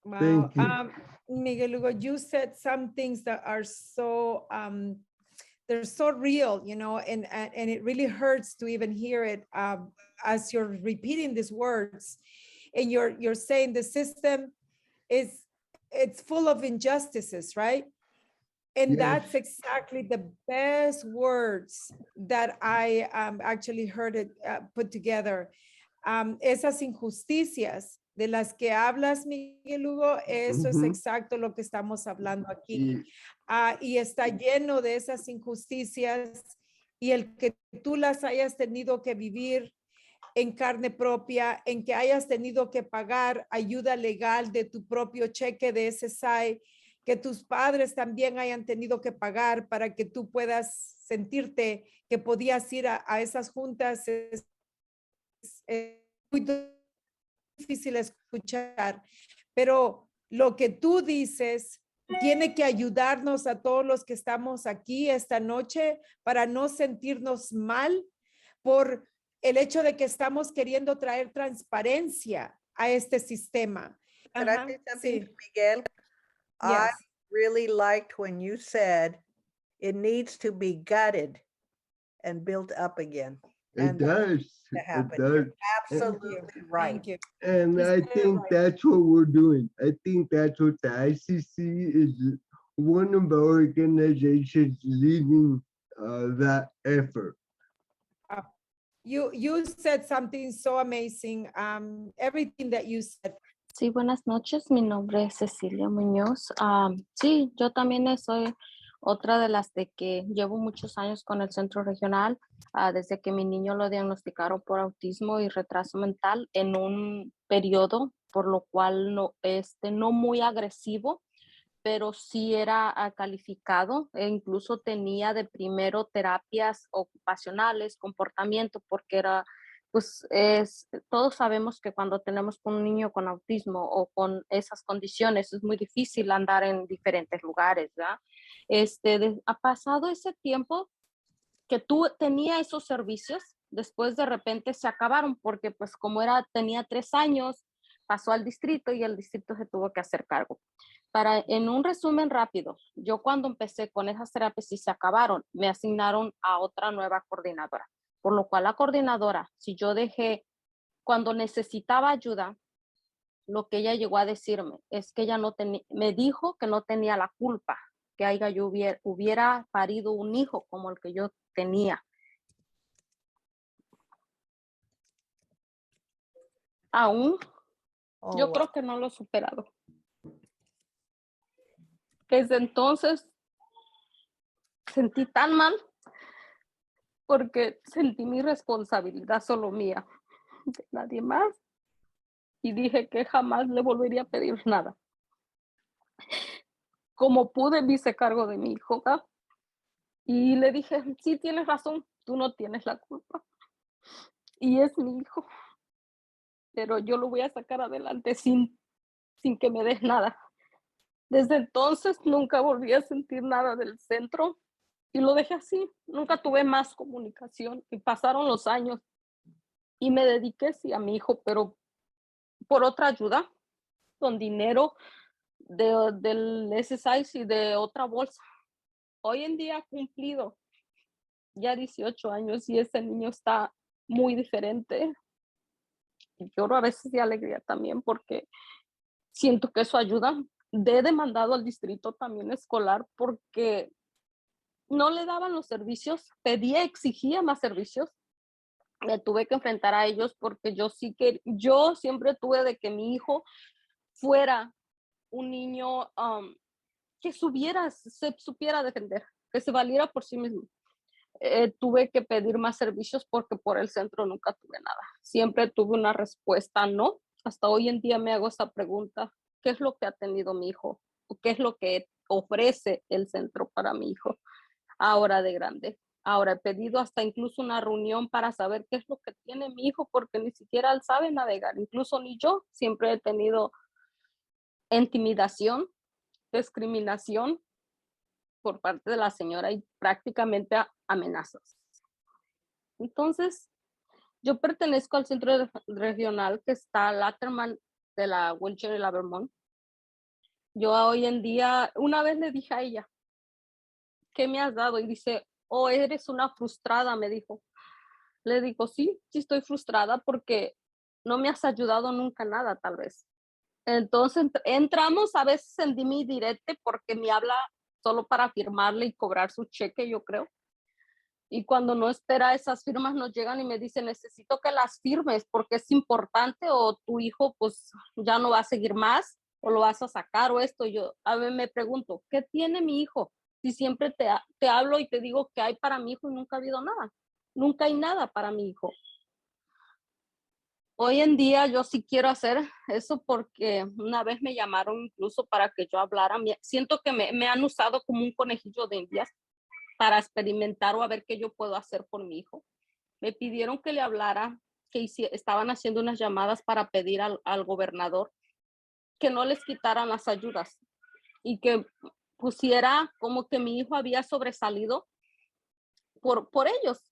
Wow. Thank you. Miguel Hugo, you said some things that are so, they're so real, you know, and it really hurts to even hear it as you're repeating these words. And you're saying the system it's full of injustices, right? And Yes. that's exactly the best words that I actually heard it put together. Esas injusticias de las que hablas, Miguel Hugo, eso es exacto lo que estamos hablando aquí. Y está lleno de esas injusticias y el que tú las hayas tenido que vivir en carne propia, en que hayas tenido que pagar ayuda legal de tu propio cheque de SSI, que tus padres también hayan tenido que pagar para que tú puedas sentirte que podías ir a esas juntas. Es muy difícil escuchar, pero lo que tú dices tiene que ayudarnos a todos los que estamos aquí esta noche para no sentirnos mal por el hecho de que estamos queriendo traer transparencia a este sistema. Can I say something, Miguel? I Yes. really liked when you said it needs to be gutted and built up again. It And does. to It happen. does. You're absolutely right. Thank you. And He's I very think right. that's what we're doing. I think that's what the ICC is, one of the organizations leading that effort. You said something so amazing. Everything that you said. Sí, buenas noches. Mi nombre es Cecilia Muñoz. Sí, yo también soy otra de las de que llevo muchos años con el centro regional, desde que mi niño lo diagnosticaron por autismo y retraso mental en un periodo, por lo cual no muy agresivo, pero sí era calificado e incluso tenía de primero terapias ocupacionales, comportamiento, porque era, pues todos sabemos que cuando tenemos un niño con autismo o con esas condiciones es muy difícil andar en diferentes lugares, ¿verdad? Ha pasado ese tiempo que tú tenía esos servicios, después de repente se acabaron porque pues como tenía 3 años, pasó al distrito y el distrito se tuvo que hacer cargo. En un resumen rápido, yo cuando empecé con esas terapias y se acabaron, me asignaron a otra nueva coordinadora, por lo cual la coordinadora, si yo cuando necesitaba ayuda, lo que ella llegó a decirme es que ella me dijo que no tenía la culpa, que yo hubiera parido un hijo como el que yo tenía. Aún, yo creo que no lo he superado. Desde entonces sentí tan mal porque sentí mi responsabilidad solo mía, de nadie más, y dije que jamás le volvería a pedir nada. Como pude, me hice cargo de mi hijo, ¿verdad? Y le dije, sí, tienes razón, tú no tienes la culpa. Y es mi hijo, pero yo lo voy a sacar adelante sin que me des nada. Desde entonces nunca volví a sentir nada del centro y lo dejé así. Nunca tuve más comunicación y pasaron los años y me dediqué sí a mi hijo, pero por otra ayuda, con dinero del SSI y de otra bolsa. Hoy en día ha cumplido ya 18 años y ese niño está muy diferente. Y lloro a veces de alegría también porque siento que eso ayuda. He demandado al distrito también escolar porque no le daban los servicios, exigía más servicios. Me tuve que enfrentar a ellos porque yo siempre tuve de que mi hijo fuera un niño que se supiera defender, que se valiera por sí mismo. Tuve que pedir más servicios porque por el centro nunca tuve nada. Siempre tuve una respuesta no. Hasta hoy en día me hago esa pregunta. ¿Qué es lo que ha tenido mi hijo? ¿O qué es lo que ofrece el centro para mi hijo ahora de grande? Ahora he pedido hasta incluso una reunión para saber qué es lo que tiene mi hijo porque ni siquiera él sabe navegar, incluso ni yo. Siempre he tenido intimidación, discriminación por parte de la señora y prácticamente amenazas. Entonces, yo pertenezco al centro regional que está a Laterman de la Wilshire y la Vermont. Yo hoy en día, una vez le dije a ella, ¿qué me has dado? Y dice, oh, eres una frustrada, me dijo. Le digo, sí estoy frustrada porque no me has ayudado nunca nada, tal vez. Entonces entramos a veces en dime y direte porque me habla solo para firmarle y cobrar su cheque, yo creo. Y cuando no espera, esas firmas nos llegan y me dicen, necesito que las firmes porque es importante o tu hijo pues ya no va a seguir más o lo vas a sacar o esto. Yo a ver, me pregunto, ¿qué tiene mi hijo? Si siempre te hablo y te digo que hay para mi hijo y nunca ha habido nada. Nunca hay nada para mi hijo. Hoy en día yo sí quiero hacer eso porque una vez me llamaron incluso para que yo hablara. Siento que me han usado como un conejillo de indias para experimentar o a ver qué yo puedo hacer por mi hijo. Me pidieron que le hablara, que estaban haciendo unas llamadas para pedir al gobernador que no les quitaran las ayudas y que pusiera como que mi hijo había sobresalido por ellos.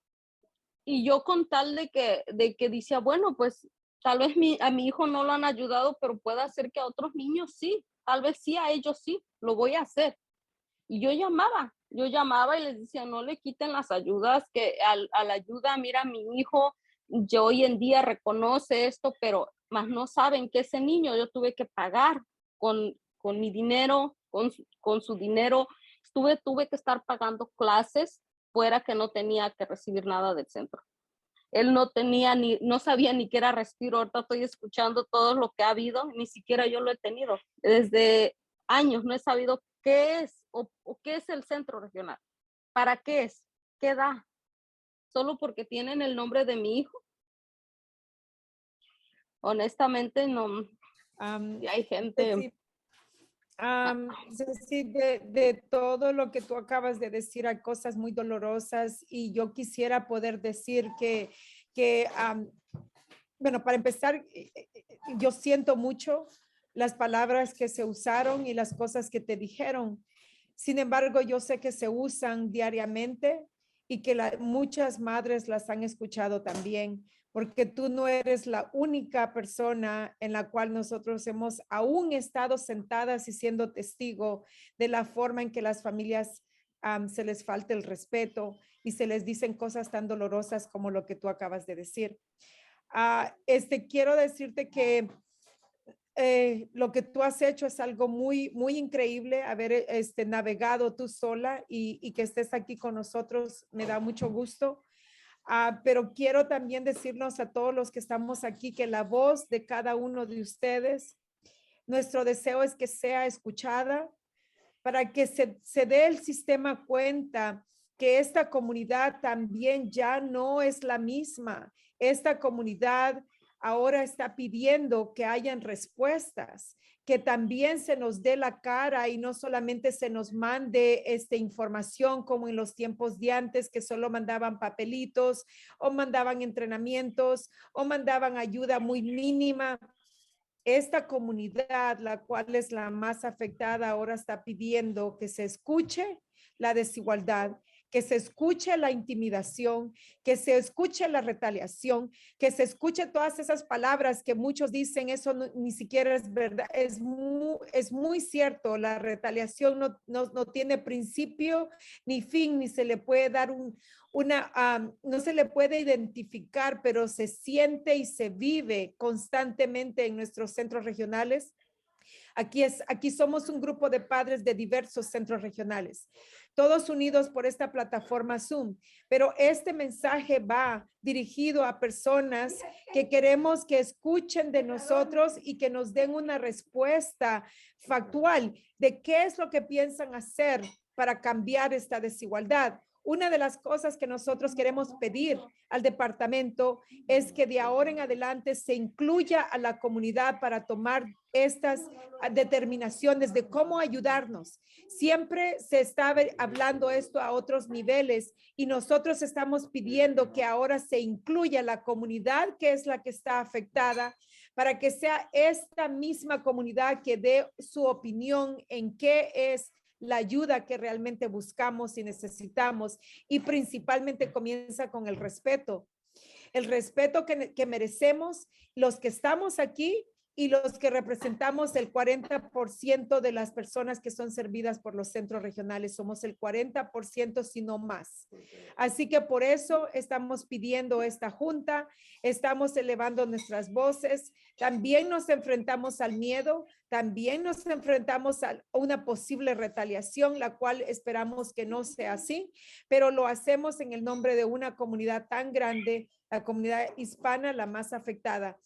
Y yo con tal de que decía, bueno, pues tal vez a mi hijo no lo han ayudado, pero puede hacer que a otros niños sí, tal vez sí, a ellos sí, lo voy a hacer. Y yo llamaba y les decía, no le quiten las ayudas, que a la ayuda, mira, mi hijo, yo hoy en día reconoce esto, pero más no saben que ese niño yo tuve que pagar con mi dinero, con su dinero, tuve que estar pagando clases fuera que no tenía que recibir nada del centro. Él no sabía ni qué era respiro. Ahorita estoy escuchando todo lo que ha habido, ni siquiera yo lo he tenido. Desde años no he sabido qué es o qué es el centro regional. ¿Para qué es? ¿Qué da? ¿Solo porque tienen el nombre de mi hijo? Honestamente, no. Hay gente... Sí, de todo lo que tú acabas de decir, hay cosas muy dolorosas y yo quisiera poder decir que bueno, para empezar, yo siento mucho las palabras que se usaron y las cosas que te dijeron. Sin embargo, yo sé que se usan diariamente y que muchas madres las han escuchado también, porque tú no eres la única persona en la cual nosotros hemos aún estado sentadas y siendo testigo de la forma en que las familias se les falta el respeto y se les dicen cosas tan dolorosas como lo que tú acabas de decir. Quiero decirte que lo que tú has hecho es algo muy, muy increíble, haber navegado tú sola y que estés aquí con nosotros, me da mucho gusto. Pero quiero también decirnos a todos los que estamos aquí que la voz de cada uno de ustedes, nuestro deseo es que sea escuchada para que se dé el sistema cuenta que esta comunidad también ya no es la misma. Esta comunidad ahora está pidiendo que hayan respuestas, que también se nos dé la cara y no solamente se nos mande información como en los tiempos de antes, que solo mandaban papelitos o mandaban entrenamientos o mandaban ayuda muy mínima. Esta comunidad, la cual es la más afectada, ahora está pidiendo que se escuche la desigualdad, que se escuche la intimidación, que se escuche la retaliación, que se escuche todas esas palabras que muchos dicen, eso ni siquiera es verdad, es muy cierto, la retaliación no tiene principio ni fin, ni se le puede dar no se le puede identificar, pero se siente y se vive constantemente en nuestros centros regionales. Aquí somos un grupo de padres de diversos centros regionales, todos unidos por esta plataforma Zoom, pero este mensaje va dirigido a personas que queremos que escuchen de nosotros y que nos den una respuesta factual de qué es lo que piensan hacer para cambiar esta desigualdad. Una de las cosas que nosotros queremos pedir al departamento es que de ahora en adelante se incluya a la comunidad para tomar estas determinaciones de cómo ayudarnos. Siempre se está hablando esto a otros niveles y nosotros estamos pidiendo que ahora se incluya la comunidad que es la que está afectada para que sea esta misma comunidad que dé su opinión en qué es la ayuda que realmente buscamos y necesitamos, y principalmente comienza con el respeto que merecemos los que estamos aquí y los que representamos el 40% de las personas que son servidas por los centros regionales. Somos el 40%, si no más. Así que por eso estamos pidiendo esta junta, estamos elevando nuestras voces. También nos enfrentamos al miedo, también nos enfrentamos a una posible retaliación, la cual esperamos que no sea así, pero lo hacemos en el nombre de una comunidad tan grande, la comunidad hispana, la más afectada.